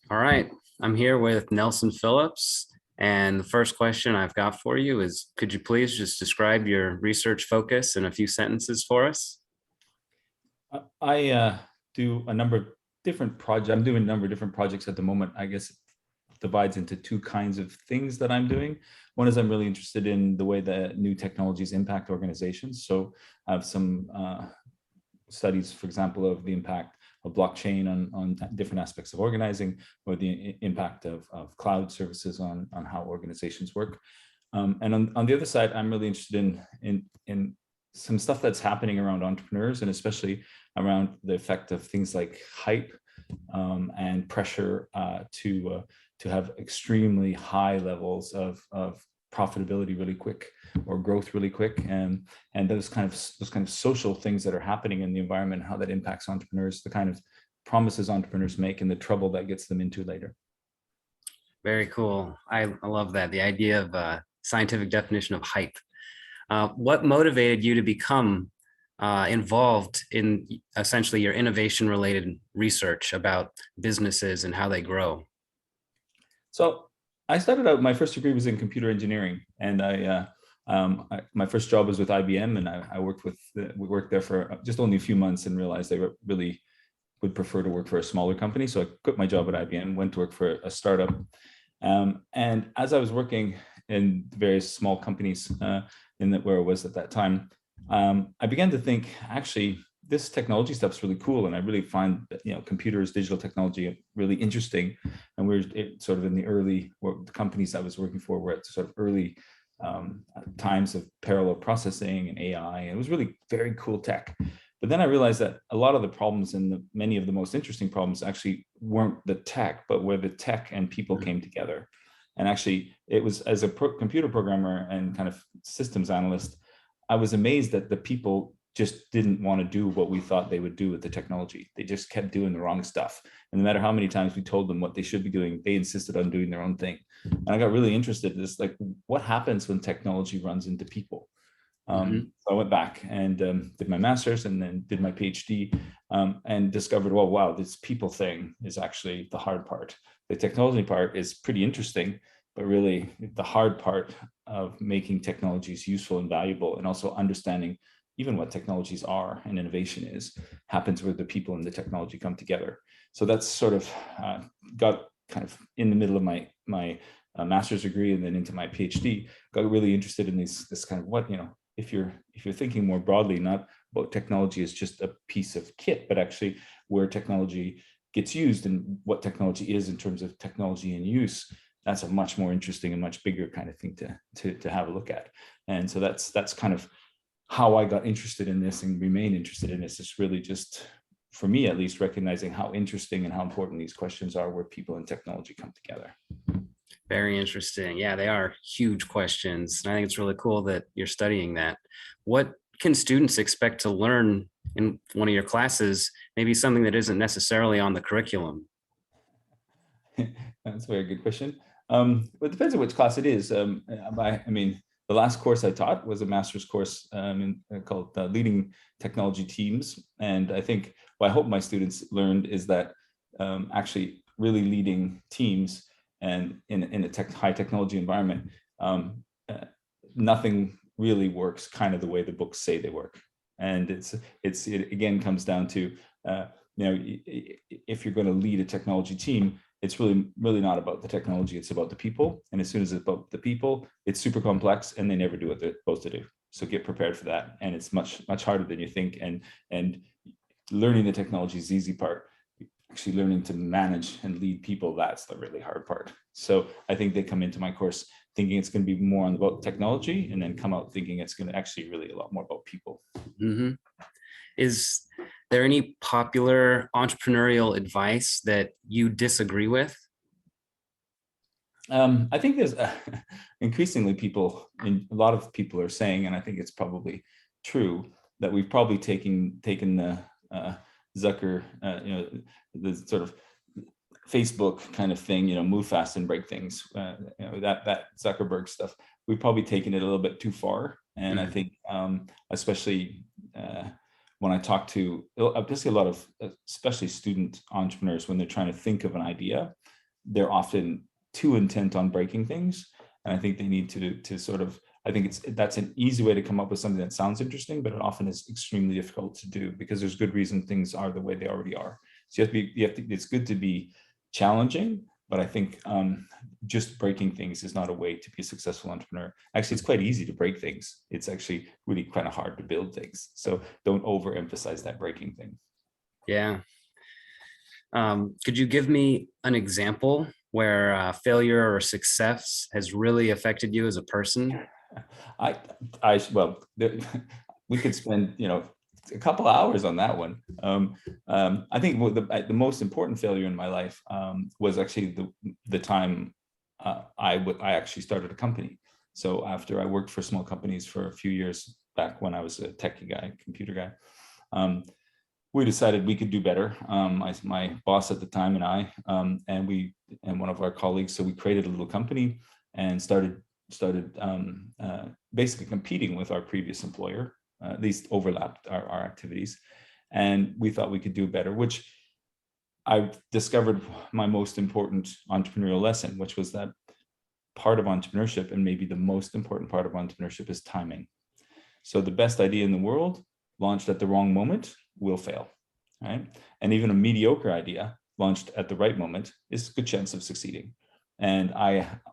All right, I'm here with Nelson Phillips. And the first question I've got for you is, could you please just describe your research focus in a few sentences for us? I do a number of different projects. I'm doing a number of different projects at the moment. I guess it divides into two kinds of things that I'm doing. One is I'm really interested in the way that new technologies impact organizations. So I have some studies, for example, of the impact of blockchain on different aspects of organizing, or the impact of cloud services on how organizations work. And on the other side, I'm really interested in some stuff that's happening around entrepreneurs, and especially around the effect of things like hype and pressure to have extremely high levels of profitability really quick, or growth really quick, and those kind of social things that are happening in the environment, how that impacts entrepreneurs, the kind of promises entrepreneurs make, and the trouble that gets them into later. Very cool. I love that. The idea of scientific definition of hype. What motivated you to become involved in essentially your innovation related research about businesses and how they grow? So I started out, my first degree was in computer engineering, and my first job was with IBM, and we worked there for just only a few months and realized they really would prefer to work for a smaller company. So I quit my job at IBM, went to work for a startup. And as I was working in various small companies where I was at that time, I began to think, actually, this technology stuff's really cool, and I really find that, computers, digital technology, really interesting. And we're sort of in the early, the companies I was working for were at sort of early times of parallel processing and AI. And it was really very cool tech. But then I realized that a lot of the problems, and many of the most interesting problems, actually weren't the tech, but where the tech and people came together. And actually, it was, as a computer programmer and kind of systems analyst, I was amazed that the people just didn't want to do what we thought they would do with the technology. They just kept doing the wrong stuff. And no matter how many times we told them what they should be doing, they insisted on doing their own thing. And I got really interested in this, like, what happens when technology runs into people? So I went back and did my master's, and then did my PhD, and discovered, well, wow, this people thing is actually the hard part. The technology part is pretty interesting, but really the hard part of making technologies useful and valuable, and also understanding even what technologies are and innovation is, happens where the people and the technology come together. So that's sort of got kind of in the middle of my master's degree, and then into my PhD, got really interested in this kind of what, if you're thinking more broadly, not about technology as just a piece of kit, but actually where technology gets used and what technology is in terms of technology and use, that's a much more interesting and much bigger kind of thing to have a look at. And so that's kind of how I got interested in this and remain interested in this. It's really just, for me at least, recognizing how interesting and how important these questions are, where people and technology come together. Very interesting. Yeah, they are huge questions. And I think it's really cool that you're studying that. What can students expect to learn in one of your classes, maybe something that isn't necessarily on the curriculum? That's a very good question. It depends on which class it is. I mean, the last course I taught was a master's course called Leading Technology Teams. And I think what I hope my students learned is that actually really leading teams, and in a high technology environment, nothing really works kind of the way the books say they work. And it again comes down to, if you're going to lead a technology team, it's really not about the technology, it's about the people. And as soon as it's about the people, it's super complex, and they never do what they're supposed to do. So get prepared for that. And it's much harder than you think. And learning the technology is the easy part. Actually learning to manage and lead people, that's the really hard part. So I think they come into my course thinking it's going to be more about technology, and then come out thinking it's going to actually really a lot more about people. Is there any popular entrepreneurial advice that you disagree with? I think there's increasingly a lot of people are saying, and I think it's probably true, that we've probably taken the Zucker, the sort of Facebook kind of thing, move fast and break things, that Zuckerberg stuff. We've probably taken it a little bit too far. And I think especially when I talk to, obviously a lot of, especially student entrepreneurs, when they're trying to think of an idea, they're often too intent on breaking things. And I think they need to sort of, I think that's an easy way to come up with something that sounds interesting, but it often is extremely difficult to do because there's good reason things are the way they already are. So it's good to be challenging, but I think just breaking things is not a way to be a successful entrepreneur. Actually, it's quite easy to break things. It's actually really kind of hard to build things. So don't overemphasize that breaking thing. Yeah. Could you give me an example where failure or success has really affected you as a person? Well, we could spend, a couple hours on that one. I think the most important failure in my life was actually the time I actually started a company. So after I worked for small companies for a few years back when I was a techie guy, computer guy, we decided we could do better. My boss at the time and I, and one of our colleagues, so we created a little company and started basically competing with our previous employer. At least overlapped our activities, and we thought we could do better, which I discovered my most important entrepreneurial lesson, which was that part of entrepreneurship, and maybe the most important part of entrepreneurship, is timing. So the best idea in the world launched at the wrong moment will fail, right? And even a mediocre idea launched at the right moment is a good chance of succeeding. And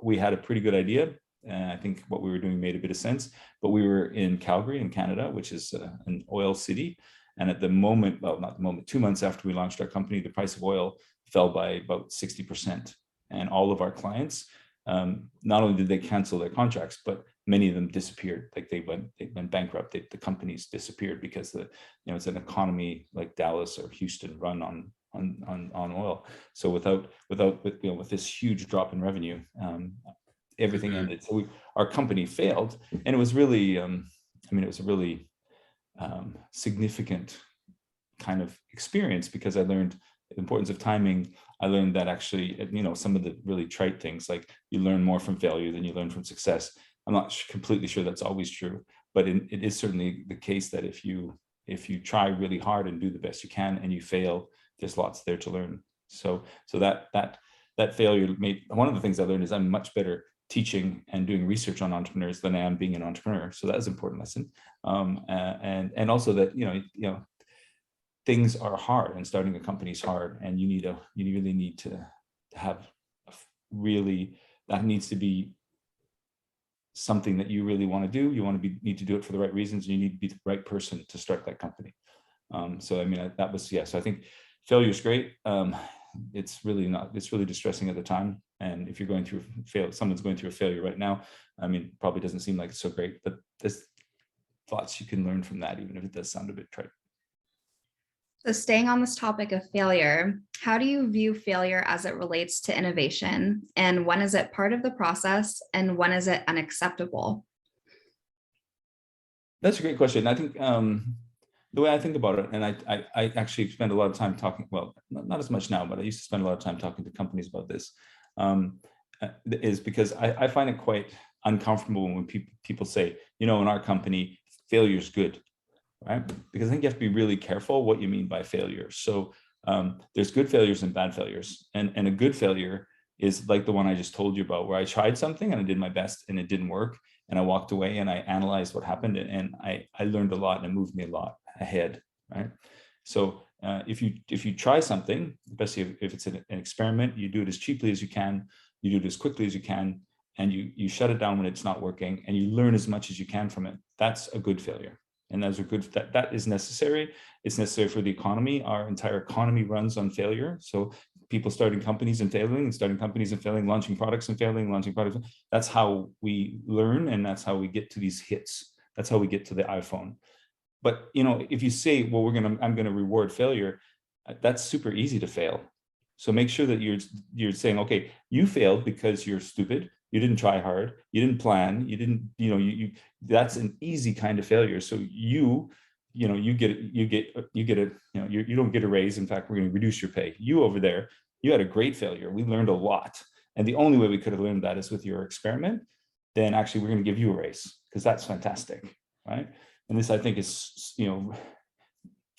we had a pretty good idea. I think what we were doing made a bit of sense, but we were in Calgary in Canada, which is an oil city. And at the moment, well, not the moment, 2 months after we launched our company, the price of oil fell by about 60%. And all of our clients, not only did they cancel their contracts, but many of them disappeared. Like they went bankrupt. The companies disappeared because it's an economy like Dallas or Houston run on oil. So with this huge drop in revenue, everything ended. So our company failed, and it was really, it was a really significant kind of experience because I learned the importance of timing. I learned that actually, some of the really trite things, like you learn more from failure than you learn from success. I'm not completely sure that's always true, but it is certainly the case that if you try really hard and do the best you can and you fail, there's lots there to learn. So that failure made, one of the things I learned is I'm much better teaching and doing research on entrepreneurs than I am being an entrepreneur. So that was an important lesson. And also that, things are hard and starting a company is hard, and you really need to have that needs to be something that you really want to do. You need to do it for the right reasons. And you need to be the right person to start that company. So I think failure is great. It's really distressing at the time. And if you're going through someone's going through a failure right now, probably doesn't seem like it's so great, but there's thoughts you can learn from that, even if it does sound a bit trite. So staying on this topic of failure, how do you view failure as it relates to innovation? And when is it part of the process and when is it unacceptable? That's a great question. I think the way I think about it, and I actually spend a lot of time talking, well, not as much now, but I used to spend a lot of time talking to companies about this, is because I find it quite uncomfortable when people say, in our company, failure is good, right? Because I think you have to be really careful what you mean by failure. So there's good failures and bad failures. And a good failure is like the one I just told you about, where I tried something and I did my best and it didn't work. And I walked away and I analyzed what happened, and I learned a lot, and it moved me a lot ahead, right? So if you try something, especially if it's an experiment, you do it as cheaply as you can, you do it as quickly as you can, and you shut it down when it's not working, and you learn as much as you can from it. That's a good failure. And that is necessary. It's necessary for the economy. Our entire economy runs on failure. So people starting companies and failing, launching products and failing, launching products. That's how we learn, and that's how we get to these hits. That's how we get to the iPhone. But if you say, well, I'm gonna reward failure, that's super easy to fail. So make sure that you're saying, okay, you failed because you're stupid. You didn't try hard. You didn't plan. You didn't, that's an easy kind of failure. So you don't get a raise. In fact, we're going to reduce your pay. You over there, you had a great failure. We learned a lot. And the only way we could have learned that is with your experiment. Then actually we're going to give you a raise because that's fantastic, right? And this, I think, is,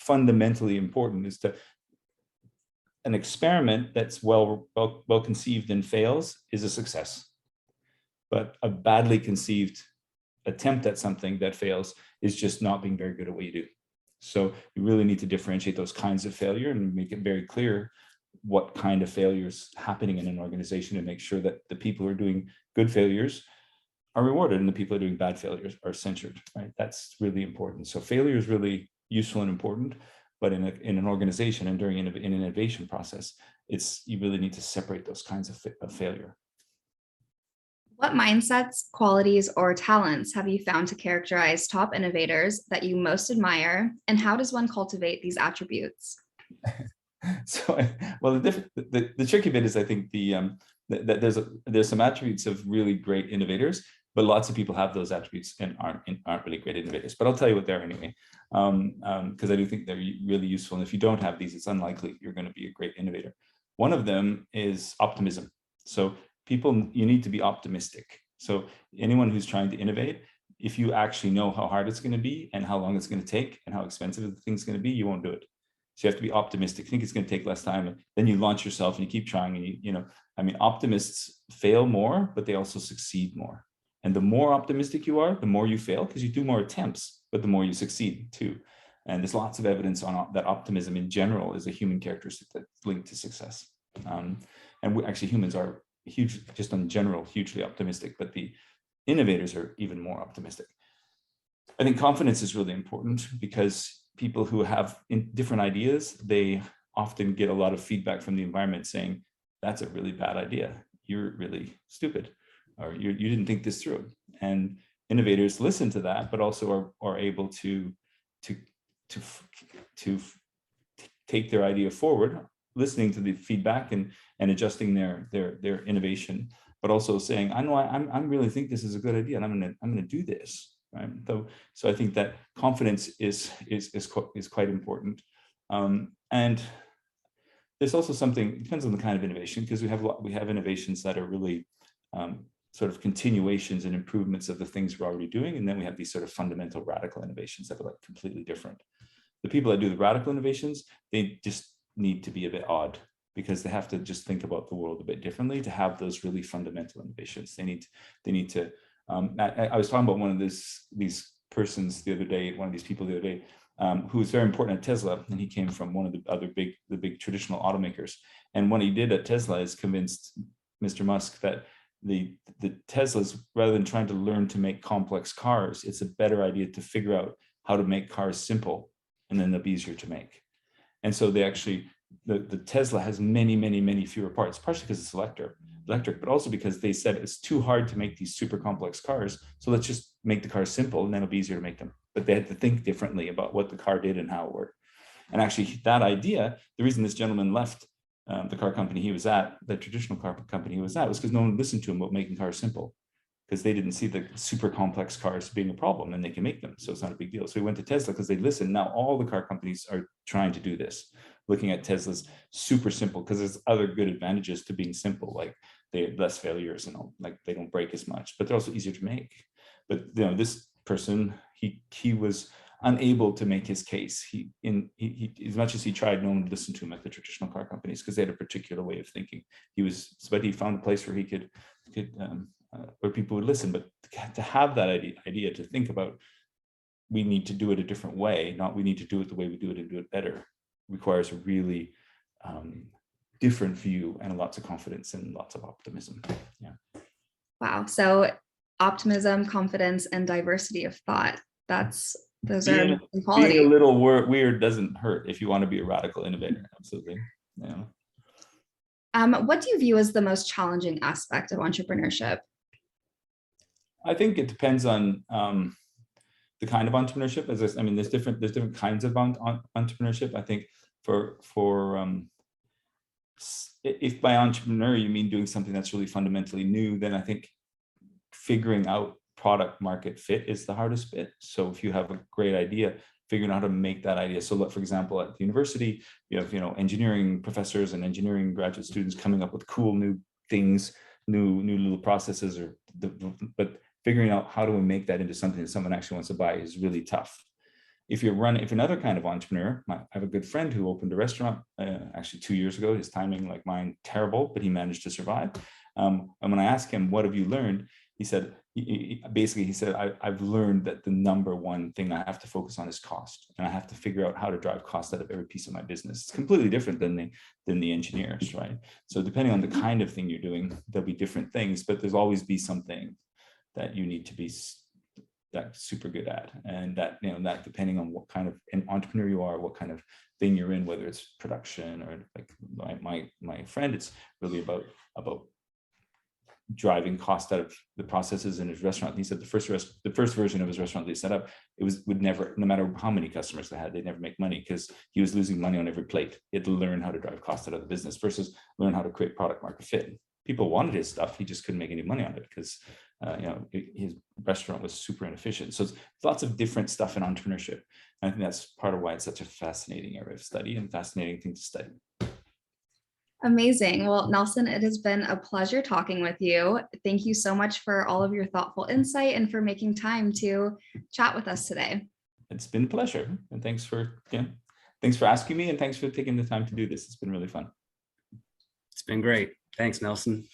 fundamentally important is to an experiment that's well conceived and fails is a success. But a badly conceived attempt at something that fails is just not being very good at what you do. So you really need to differentiate those kinds of failure and make it very clear what kind of failures happening in an organization, and make sure that the people who are doing good failures are rewarded and the people who are doing bad failures are censured, right? That's really important. So failure is really useful and important, but in an organization and during an innovation process, you really need to separate those kinds of failure. What mindsets, qualities, or talents have you found to characterize top innovators that you most admire, and how does one cultivate these attributes? So, well, the tricky bit is, I think, that there's some attributes of really great innovators, but lots of people have those attributes and aren't really great innovators. But I'll tell you what they're anyway, because I do think they're really useful. And if you don't have these, it's unlikely you're going to be a great innovator. One of them is optimism. So you need to be optimistic. So anyone who's trying to innovate, if you actually know how hard it's going to be and how long it's going to take and how expensive the thing's going to be, you won't do it. So you have to be optimistic. Think it's going to take less time, and then you launch yourself and you keep trying. And I mean, optimists fail more, but they also succeed more. And the more optimistic you are, the more you fail, because you do more attempts, but the more you succeed too. And there's lots of evidence on that optimism in general is a human characteristic that's linked to success. And actually, humans are just in general, hugely optimistic, but the innovators are even more optimistic. I think confidence is really important, because people who have different ideas, they often get a lot of feedback from the environment saying, that's a really bad idea. You're really stupid, or you didn't think this through. And innovators listen to that, but also are able to take their idea forward, listening to the feedback and adjusting their innovation, but also saying, I know I really think this is a good idea, and I'm gonna do this. Right. So I think that confidence is quite important. And there's also something, it depends on the kind of innovation, because we have innovations that are really sort of continuations and improvements of the things we're already doing. And then we have these sort of fundamental radical innovations that are like completely different. The people that do the radical innovations, they just need to be a bit odd, because they have to just think about the world a bit differently to have those really fundamental innovations. They need to I was talking about one of these persons the other day, one of these people the other day, who was very important at Tesla, and he came from one of the big traditional automakers. And what he did at Tesla is convinced Mr. Musk that the Teslas, rather than trying to learn to make complex cars, it's a better idea to figure out how to make cars simple, and then they'll be easier to make. And so they actually, the Tesla has many fewer parts, partially because it's electric, but also because they said it's too hard to make these super complex cars. So let's just make the cars simple, and then it'll be easier to make them. But they had to think differently about what the car did and how it worked. And actually that idea, the reason this gentleman left the car company he was at, the traditional car company he was at, was because no one listened to him about making cars simple, because they didn't see the super complex cars being a problem, and they can make them. So it's not a big deal. So he went to Tesla because they listened. Now all the car companies are trying to do this, looking at Tesla's super simple, because there's other good advantages to being simple, like they have less failures and like they don't break as much, but they're also easier to make. But this person, he was unable to make his case. He as much as he tried, no one would listen to him at the traditional car companies, because they had a particular way of thinking. But he found a place where he could where people would listen. But to have that idea to think about, we need to do it a different way, not we need to do it the way we do it and do it better, requires a really different view and lots of confidence and lots of optimism. Yeah. Wow. So optimism, confidence, and diversity of thought. Those are qualities. Being a little weird doesn't hurt if you want to be a radical innovator. Absolutely. Yeah. What do you view as the most challenging aspect of entrepreneurship? I think it depends on the kind of entrepreneurship. I mean, there's different kinds of entrepreneurship. I think if by entrepreneur you mean doing something that's really fundamentally new, then I think figuring out product market fit is the hardest bit. So if you have a great idea, figuring out how to make that idea. So for example, at the university, you have engineering professors and engineering graduate students coming up with cool new things, new little processes, but figuring out how do we make that into something that someone actually wants to buy is really tough. if you're another kind of entrepreneur, I have a good friend who opened a restaurant actually 2 years ago. His timing, like mine, terrible, but he managed to survive. And when I asked him, what have you learned? He said, basically, he said, I've learned that the number one thing I have to focus on is cost. And I have to figure out how to drive cost out of every piece of my business. It's completely different than the engineers, right? So depending on the kind of thing you're doing, there'll be different things, but there's always be something that you need to be that super good at. And that, that depending on what kind of an entrepreneur you are, what kind of thing you're in, whether it's production or like my friend, it's really about driving cost out of the processes in his restaurant. He said the first version of his restaurant they set up, would never, no matter how many customers they had, they'd never make money because he was losing money on every plate. He had to learn how to drive cost out of the business versus learn how to create product market fit. People wanted his stuff, he just couldn't make any money on it because his restaurant was super inefficient. So it's lots of different stuff in entrepreneurship. And I think that's part of why it's such a fascinating area of study and fascinating thing to study. Amazing. Well, Nelson, it has been a pleasure talking with you. Thank you so much for all of your thoughtful insight and for making time to chat with us today. It's been a pleasure. And thanks for asking me, and thanks for taking the time to do this. It's been really fun. It's been great. Thanks, Nelson.